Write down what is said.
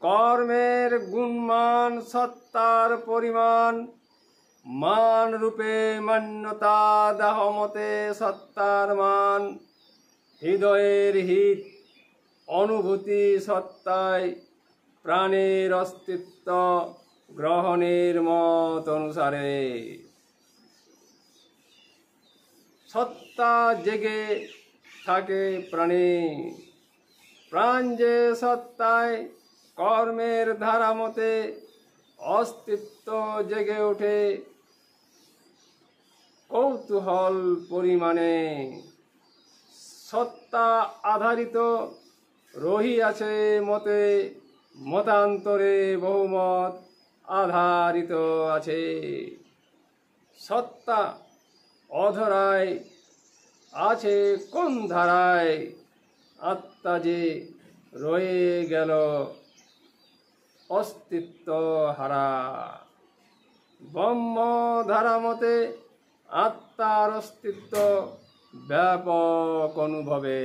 কর্মের গুণমান সত্তার পরিমাণ, মান রূপে মান্যতা দাহমতে সত্তার মান, হৃদয়ের হিত অনুভূতি সত্তায় প্রাণের অস্তিত্ব গ্রহণের মত অনুসারে। সত্তা জেগে থাকে প্রাণে, প্রাণ যে সত্তায় কর্মের ধারা মতে অস্তিত্ব জেগে ওঠে কৌতূহল পরিমাণে। সত্তা আধারিত রহিয়াছে মতে, মতান্তরে বহুমত আধারিত আছে। সত্তা অধরায় আছে কোন ধারায়, আত্মা যে রয়ে গেল অস্তিত্ব হারা। ব্রহ্ম ধারা মতে আত্মার অস্তিত্ব ব্যাপক অনুভবে।